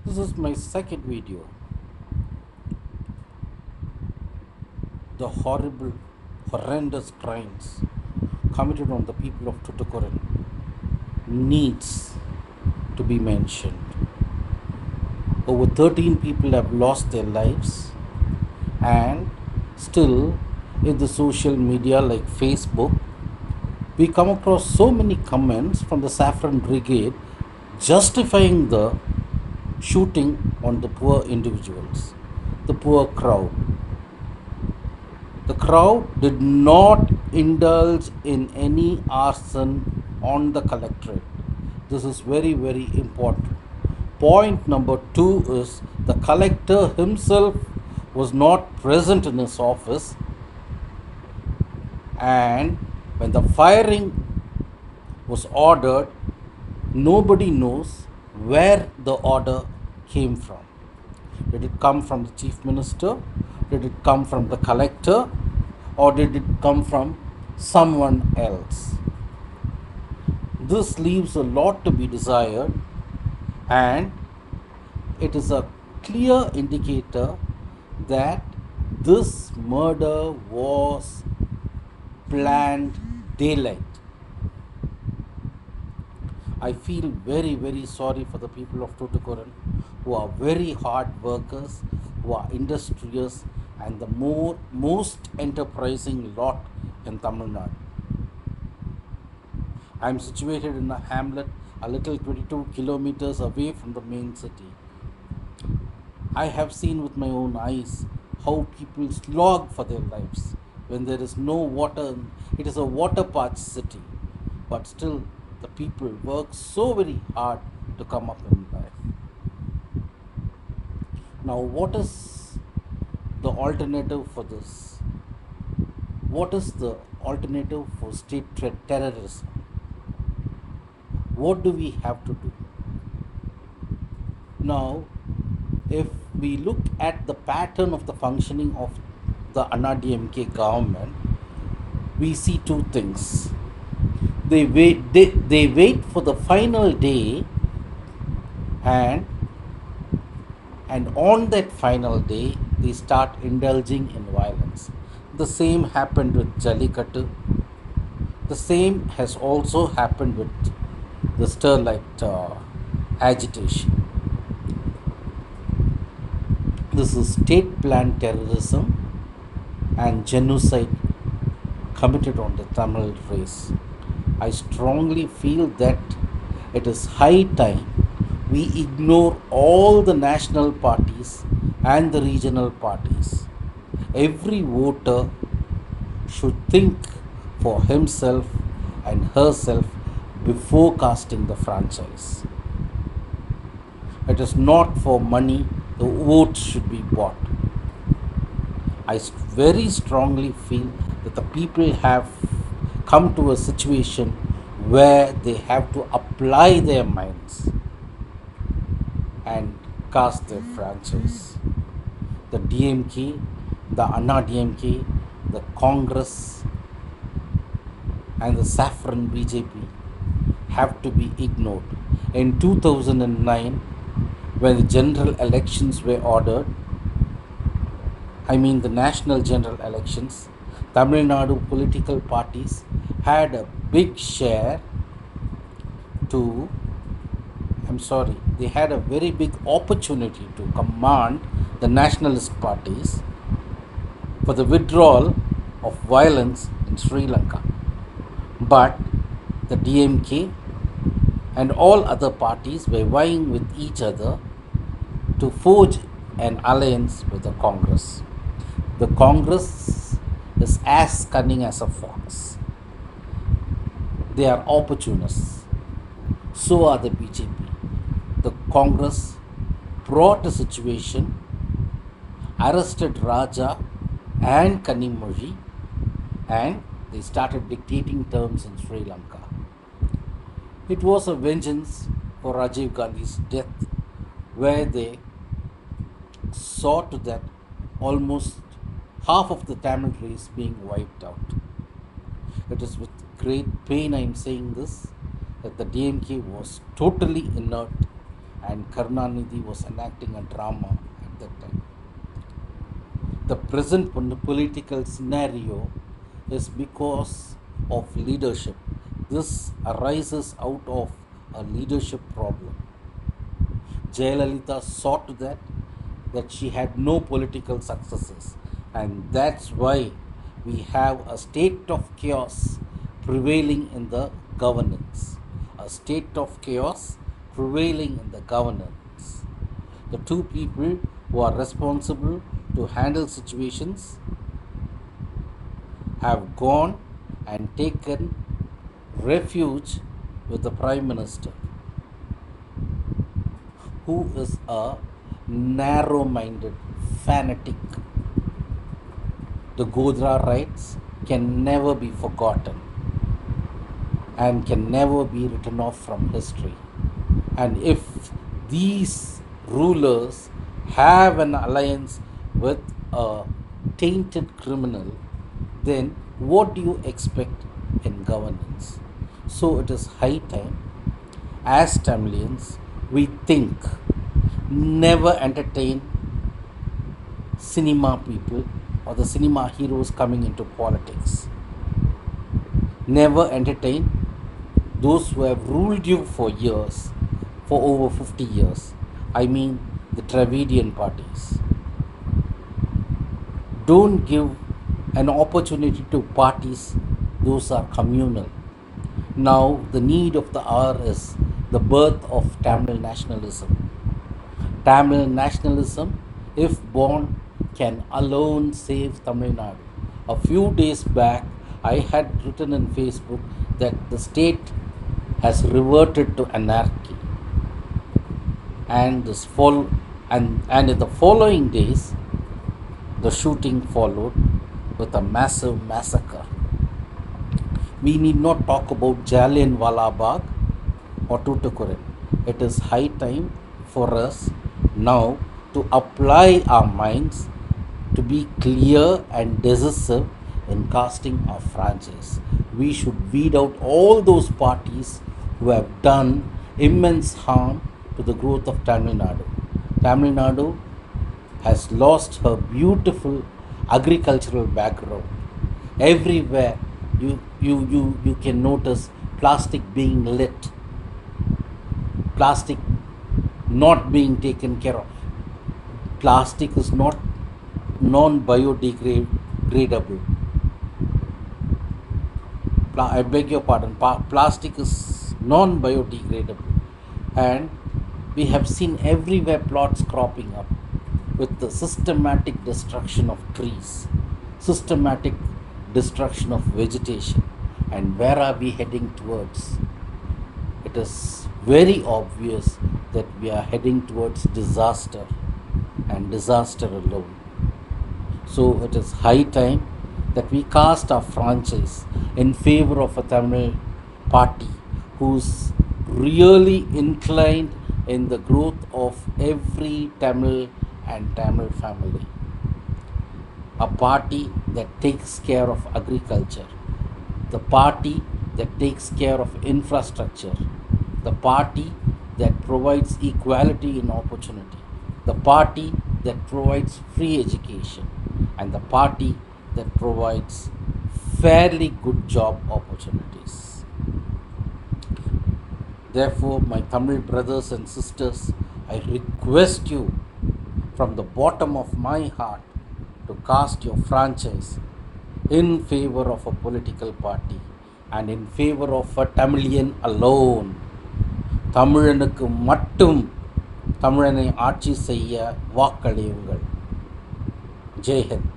This is my second video. The horrible, horrendous crimes committed on the people of Tuticorin needs to be mentioned. Over 13 people have lost their lives, and still, in the social media like Facebook, we come across so many comments from the Saffron Brigade justifying the shooting on the poor individuals, the poor crowd. The crowd did not indulge in any arson on the collectorate. This is very, very important. Point number two is the collector himself was not present in his office, and when the firing was ordered, nobody knows where the order came from. Did it come from the chief minister? Did it come from the collector? Or did it come from someone else? This leaves a lot to be desired, and it is a clear indicator that this murder was planned daylight. I feel very, very sorry for the people of Tuticorin, who are very hard workers, who are industrious, and the most enterprising lot in Tamil Nadu. I am situated in a hamlet a little 22 kilometers away from the main city. I have seen with my own eyes how people slog for their lives when there is no water. It is a water parched city, but still the people work so very hard to come up in life. Now, what is the alternative for this? What is the alternative for state terrorism? What do we have to do? Now, if we look at the pattern of the functioning of the DMK government, we see two things. They wait for the final day, and on that final day they start indulging in violence. The same happened with Jallikattu. The same has also happened with the Sterlite agitation. This is state planned terrorism and genocide committed on the Tamil race. I strongly feel that it is high time we ignore all the national parties and the regional parties. Every voter should think for himself and herself before casting the franchise. It is not for money the votes should be bought. I very strongly feel that the people have come to a situation where they have to apply their minds and cast their franchise. The DMK, the Anna DMK, the Congress, and the Saffron BJP have to be ignored. In 2009, when the general elections were ordered, the national general elections, Tamil Nadu political parties had a big share to, they had a very big opportunity to command the nationalist parties for the withdrawal of violence in Sri Lanka. But the DMK and all other parties were vying with each other to forge an alliance with the Congress. The Congress is as cunning as a fox. They are opportunists. So are the BJP. The Congress brought a situation, arrested Raja and Kanimozhi, and they started dictating terms in Sri Lanka. It was a vengeance for Rajiv Gandhi's death, where they saw to that almost half of the Tamil race being wiped out. It is with great pain I am saying this, that the DMK was totally inert and Karunanidhi was enacting a drama at that time. The present political scenario is because of leadership. This arises out of a leadership problem. Jayalalitha saw to that she had no political successes, and that's why we have a state of chaos prevailing in the governance. A state of chaos prevailing in the governance. The two people who are responsible to handle situations have gone and taken refuge with the Prime Minister, who is a narrow minded fanatic. The Godra rights can never be forgotten and can never be written off from history. And if these rulers have an alliance with a tainted criminal, then what do you expect in governance? So it is high time, as Tamilians, we think, never entertain cinema people or the cinema heroes coming into politics. Never entertain those who have ruled you for years, for over 50 years. I mean the Dravidian parties. Don't give an opportunity to parties, those are communal. Now the need of the hour is the birth of Tamil nationalism. Tamil nationalism, if born, can alone save Tamil Nadu. A few days back, I had written in Facebook that the state has reverted to anarchy, and and in the following days, the shooting followed with a massive massacre. We need not talk about Jallianwala Bagh or Tuticorin. It is high time for us now to apply our minds to be clear and decisive in casting our franchise. We should weed out all those parties who have done immense harm to the growth of Tamil Nadu. Tamil Nadu has lost her beautiful agricultural background. Everywhere you can notice plastic being lit, plastic not being taken care of. Plastic is not non-biodegradable. I beg your pardon. Plastic is non-biodegradable, and we have seen everywhere plots cropping up with the systematic destruction of trees, systematic destruction of vegetation. And where are we heading towards? It is very obvious that we are heading towards disaster, and disaster alone. So it is high time that we cast our franchise in favor of a Tamil party who's really inclined in the growth of every Tamil and Tamil family. A party that takes care of agriculture, the party that takes care of infrastructure, the party that provides equality in opportunity, the party that provides free education, and the party that provides fairly good job opportunities. Therefore, my Tamil brothers and sisters, I request you from the bottom of my heart to cast your franchise in favor of a political party and in favor of a Tamilian alone. தமிழனுக்கு மட்டும் தமிழனை ஆட்சி செய்ய வாக்களியுங்கள். ஜெய் ஹிந்த்.